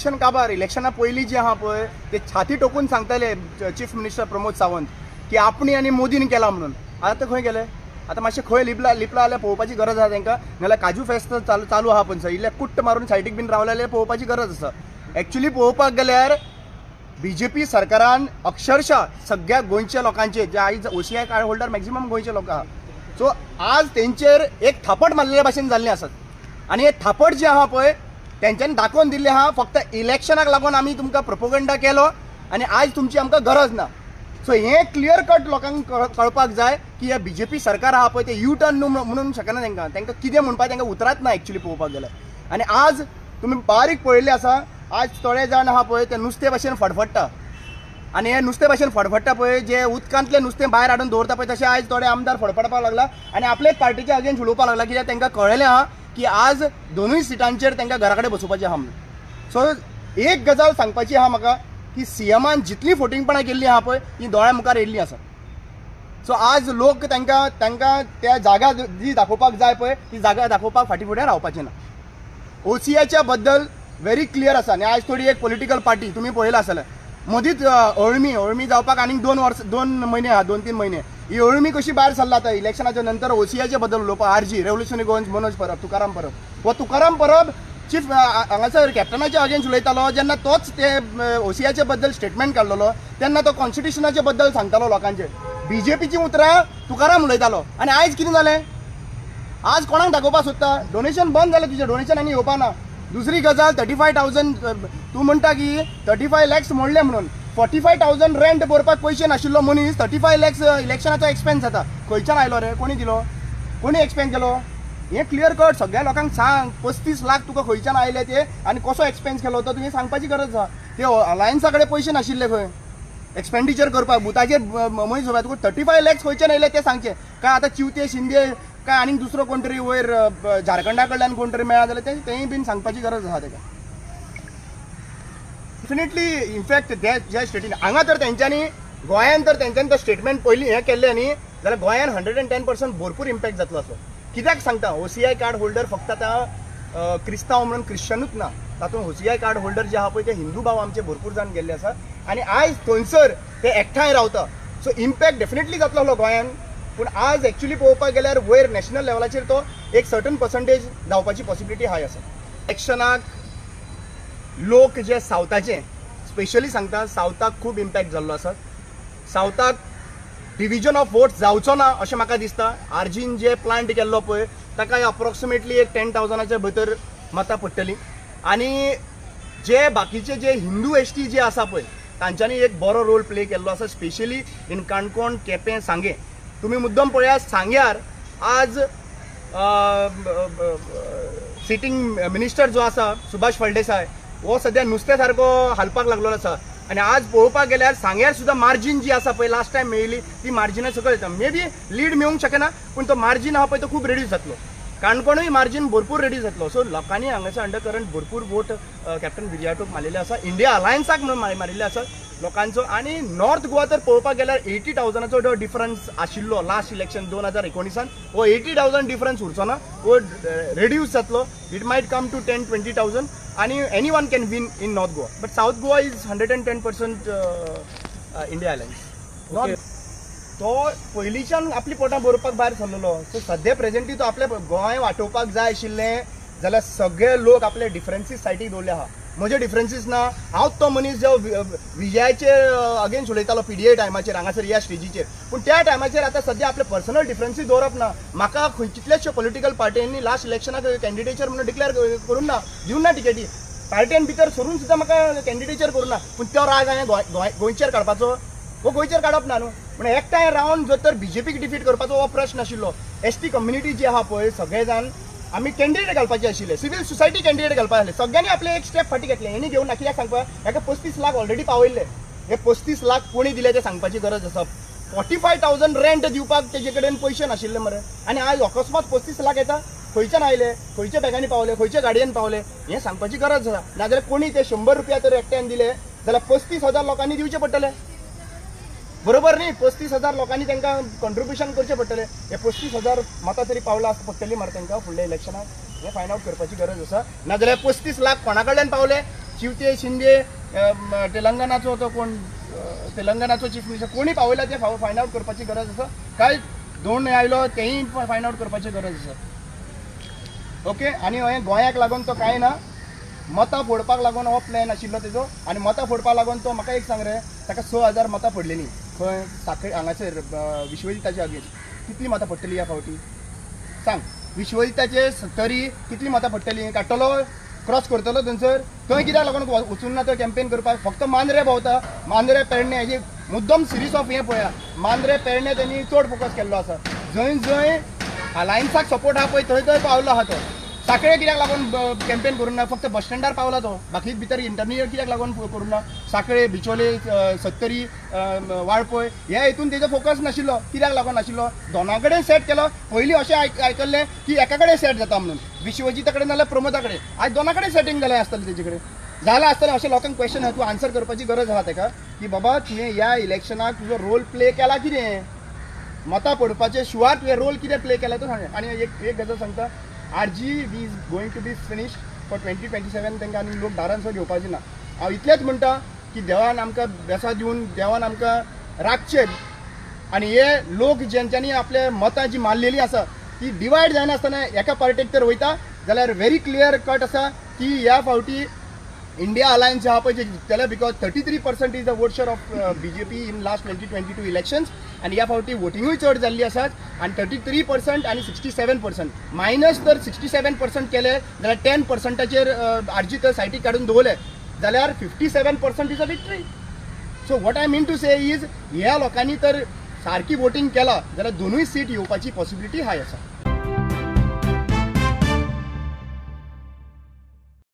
Election काबार इलेक्शना पयलीं जे आहा पळय ते छाती टोकून सांगताले चीफ मिनिस्टर प्रमोद सावंत की आपणी आनी मोदीन केला म्हणून. आता ते खंय गेले? आता मातशें खंय लिपला जाल्यार पळोवपाची गरज आसा तांकां. नाल्यार काजू फेस्त चालू आहा पण इल्ले कुट्ट मारून सायडीक बीन रावलेले पळोवपाची गरज आसा. एक्चुअली पळोवपाक गेल्यार बीजेपी सरकारान अक्षरशः सगळ्या गोंयच्या लोकांचे जे आयज OCI कार्ड होल्डर मॅक्झिमम गोंयचे लोक आहा सो आज तेंचेर एक थापट मारलेल्या भाशेन जाल्ले आसात. आनी हे थापट जे आहा पळय तेंच्यांनी दाखोवन दिल्ले आहा फक्त इलेक्शनाक लागून आमी तुमकां प्रोपोगंडा केलो आनी आयज तुमची आमकां गरज ना. सो हे क्लियर कट लोकांक कळपाक जाय की हे बीजेपी सरकार आहा पळय ते यू टर्न म्हणून शकना तांकां कितें म्हणपाक तांकां उतरात ना एक्चुअली पळोवपाक गेल्यार. आनी आज तुमी बारीक पळयल्ले आसा आज थोडे जाण आहा पळय ते नुस्ते भाशेन फडफडटा आनी हे नुस्ते भाशेन फडफडटा पळय जे उदकांतले नुस्तें भायर हाडून दवरता पळय तशें आयज थोडे आमदार फडफडपाक लागला आनी आपलेच पार्टीचे अगेन्स्ट उलोवपाक लागला कित्याक तांकां कळलेलें आहा की आज दोनूय सिटांचेर तांकां घरा कडेन बसोवपाचें आहा म्हणून. सो एक गजाल सांगपाची आहा म्हाका की सीएमान जितली फोटिंगपणां केल्ली आहा पळय ती दोळ्या मुखार येयल्ली आसा. सो आज लोक तांकां त्या जागा जी दाखोवपाक जाय पळय ती जागा दाखोवपाक फाटी फुडें रावपाचें ना. OCIच्या बद्दल व्हेरी क्लियर आसा. आनी आज थोडी एक पॉलिटिकल पार्टी तुमी पळयला आसतलें मदींच अळमी जावपाक आनीक 2 म्हयने आहा 2-3 म्हयने ही अळमी कशी भायर सरला आतां इलेक्शनाच्या नंतर OCIच्या बद्दल उलोवपाक RG रेव्होल्युशनरी गोवन्स मनोज परब तुकाराम परब चीफ हांगासर कॅप्टनाच्या अगेन्स्ट उलयतालो जेन्ना तोच ते OCIच्या बद्दल स्टेटमेंट काडलेलो तेन्ना तो कॉन्स्टिट्युशनाच्या बद्दल सांगतालो लोकांचे. बीजेपीची उतरां तुकाराम उलयतालो आनी आयज कितें जालें? आज कोणाक दाखोवपाक सोदता? डोनेशन बंद जालें तुजें डोनेशन आनी येवपा ना. दुसरी गजाल 35,000 तूं म्हणटा की 35 lakhs मोडले म्हणून 45,000 रेंट भरपाक पयशे नाशिल्लो मनीस 35 lakhs इलेक्शनाचो एक्सपेन्स जाता. खंयच्यान आयलो रे? कोणी दिलो? कोणी एक्सपेन्स केलो? हे क्लियर कट सगळ्या लोकांक सांग. 35 लाख तुका खंयच्यान आयले ते आनी कसो एक्सपेन्स केलो तो तुवें सांगपाची गरज आसा. ते अलायन्सा कडेन पयशे नाशिल्ले खंय एक्सपेंडिचर करपाक बुथाचेर मनीस तुका 35 lakhs खंयच्यान येयले ते सांगचे काय? आता चिवते शिंदे काय आनीक दुसरो कोण तरी वयर झारखंडा कडल्यान कोण तरी मेळ्ळा जाल्यार तेंय बीन सांगपाची गरज आसा ताका. डेफिनेटली इनफॅक्ट ज्या स्टेटीन हांगा तर तेंच्यांनी गोंयान तर तेंच्यांनी तो स्टेटमेंट पयलीं हें केल्लें न्ही जाल्यार गोंयान 110% भरपूर इम्पॅक्ट जातलो असो. कित्याक सांगता OCI कार्ड होल्डर फक्त आतां क्रिस्तांव म्हणून क्रिश्चनूच ना तातूंत OCI कार्ड होल्डर जे आहा पळय ते हिंदू भाव आमचे भरपूर जाण गेल्ले आसा आनी आयज थंयसर ते एकठांय रावता. सो इम्पॅक्ट डेफिनेटली जातलो गोंयान. पूण आज एक्चुअली पळोवपाक गेल्यार वयर नॅशनल लेवलाचेर तो एक सर्टन पर्संटेज जावपाची पॉसिबिलिटी हाय आसा. इलेक्शनाक लोक जे सावथाचे स्पेशली सांगता सावथाक खूब इम्पॅक्ट जाल्लो आसा. सावथाक डिविजन ऑफ वोट्स जावचो ना अशें म्हाका दिसता. RGन जे प्लांट केल्लो पळय ताका अप्रॉक्सिमेटली एक 10,000च्या भितर मतां पडटलीं आनी जे बाकीचे जे हिंदू ST जे आसा पळय तांच्यांनी एक बरो रोल प्ले केल्लो आसा स्पेशली इन काणकोण केपें सांगे. तुम्ही मुद्दम पळयात सांग्यार आज सिटींग मिनिस्टर जो आसा सुभाष फळदेसाय हो सध्या नुस्त्या सारको हालपाक लागलो आसा आनी आज पळोवपाक गेल्यार सांग्यार सुद्दां मार्जीन जी आसा पळय लास्ट टायम मेळिल्ली ती मार्जिना सकयल येता. मे बी लीड मेळूंक शकना पूण तो मार्जीन आहा पळय तो खूब रेड्यूस जातलो. काणकोणूय मार्जीन भरपूर रेड्यूस जातलो. सो लोकांनी हांगासर अंडरकरंट भरपूर वोट कॅप्टन विजयाटोक मारिल्ले आसा. इंडिया अलायन्साक म्हणून मारिल्ले आसा लोकांचो. आनी नॉर्थ गोवा तर पळोवपाक गेल्यार 80,000चो जो डिफरन्स आशिल्लो लास्ट इलेक्शन 2019 हो 80,000 डिफरन्स उरचो ना हो रेड्यूस जातलो. इट मायट कम टू 10-20,000 आनी any one can win in north Goa but south Goa is 110% India alliance. तो पयलींच्यान आपली पोटां भरपाक भायर सरलेलो. सो सद्या प्रेझेंटली तो आपले गोंय वाटोवपाक जाय आशिल्लें जाल्यार सगळे लोक आपले डिफरन्सीस सायडीक दवरले आहा. म्हजे डिफरन्सीस ना. हांव तो मनीस जो विजयाचे अगेन्स्ट उलयतालो PDA टायमाचेर हांगासर ह्या स्टेजीचेर पूण त्या टायमाचेर आतां सद्या आपले पर्सनल डिफरन्सीस दवरप ना. म्हाका कितलेशे पॉलिटिकल पार्टींनी लास्ट इलेक्शनाक कॅन्डिडेचर म्हणून डिक्लेअर करून ना दिवन ना टिकेटी पार्टीन भितर सरून सुद्दां म्हाका कॅन्डिडेचर करून ना पूण तो राग हांवें गोंयचेर काडपाचो हो गोंयचेर काडप ना न्हू. म्हणजे एकठांय रावन जर तर BJPक डिफीट करपाचो हो प्रश्न आशिल्लो. ST कम्युनिटी जी आहा पळय सगळे जाण आमी कॅन्डिडेट घालपाचे आशिल्ले सिव्हिल सोसायटी कॅन्डिडेट घालपाक आसले. सगळ्यांनी आपले एक स्टेप फाटी घेतले. हेणी घेवन ना कित्याक सांगपाक हेका 35 लाख ऑलरेडी पावयल्ले. हे 35 लाख कोणी दिले ते सांगपाची गरज आसा. 45,000 रेंट दिवपाक तेजे कडेन पयशे नाशिल्ले मरे आनी आज अकस्मात 35 लाख येता. खंयच्यान आयले खंयच्या बॅगांनी पावले खंयच्या गाडयेन पावले हे सांगपाची गरज आसा. नाजाल्यार कोणी ते 100 रुपया तर एकट्यान दिले जाल्यार 35,000 लोकांनी दिवचे पडटले. बरोबर न्ही? 35,000 लोकांनी तांकां कॉन्ट्रिब्युशन करचें पडटलें. हे 35,000 मतां तरी पावला पडटलीं मरे तांकां फुडल्या इलेक्शनाक हे फायंड आवट करपाची गरज आसा. नाजाल्यार 35 लाख कोणा कडल्यान पावले चिवते शिंदे तेलंगणाचो तो कोण तेलंगणाचो चीफ मिनिस्टर कोणी पावयला ते फायंड आउट करपाची गरज आसा काय दोन आयलो तेही फायंड आउट करपाची गरज आसा ओके आणि हे गोंयाक लागून तो काय ना मतां फोडपाक लागून हो प्लॅन आशिल्लो तेजो आणि मतां फोडपाक लागून तो म्हाका एक सांग रे ताका 6,000 मतां पडलेली खंय साखळे हांगासर विश्वजिताचे अगेन्स्ट कितली मतां पडटली ह्या फावटी सांग विश्वजिताचे तरी कितली मतां पडटली काडटलो क्रॉस करतलो थंयसर थंय कित्याक लागून वचून ना तो कॅम्पेन करपाक फक्त मांद्रे भोंवता मांद्रे पेडणे हेजी मुद्दम सिरीज ऑफ हें पळया मांद्रे पेडणे त्यांनी चड फोकस केल्लो आसा जंय जंय अलायन्साक सपोर्ट आहा पळय थंय थंय पावलो आहा तो साखळे कित्याक लागून कॅम्पेन करूं ना फक्त बस स्टँडार पावला तो बाकी भितर इंटरमिडिएट कित्याक लागून करूं ना साखळे बिचोले सत्तरी वाळपय ह्या हितून तेजो फोकस नाशिल्लो कित्याक लागून नाशिल्लो दोना कडेन सेट केलो पयलीं अशें आयकल्लें की एका कडेन सेट जाता म्हणून विश्वजिता कडेन नाल्यार प्रमोदा कडेन आज दोना कडेन सेटींग जालें आसतलें तेजे कडेन जालां आसतलें अशें लोकांक क्वेश्चन आहा तूं आन्सर करपाची गरज आहा ताका की बाबा तुवें ह्या इलेक्शनाक तुजो रोल प्ले केला कितें मतां पडपाचे शिवाय तुवें रोल कितें प्ले केला तो सांग आनी एक गजाल सांगता RG is going to be finished for 2027 तांकां आनी लोक दारांचो घेवपाचे ना हांव इतलेंच म्हणटा की देवान आमकां बेसा दिवन देवान आमकां राखचें आनी हे लोक जेंच्यांनी आपले मतां जी मारलेली आसा ती डिवायड जायनासतना एका पार्टेक तर वयता जाल्यार व्हेरी क्लियर कट आसा की ह्या फावटी इंडिया अलायन्स जे आहा पळय जे जिखतले because 33% is the vote share of BJP in last 2022 elections आनी ह्या फावटी वोटिंगूय चड जाल्ली आसात आनी 33% आनी 67% मायनस तर 67% केले जाल्यार 10%चेर RG तर सायटीक काडून दवरले जाल्यार 57% is a victory so what I mean to say is ह्या लोकांनी तर सारकी वोटिंग केला जाल्यार दोनूय सीट येवपाची पॉसिबिलिटी हाय आसा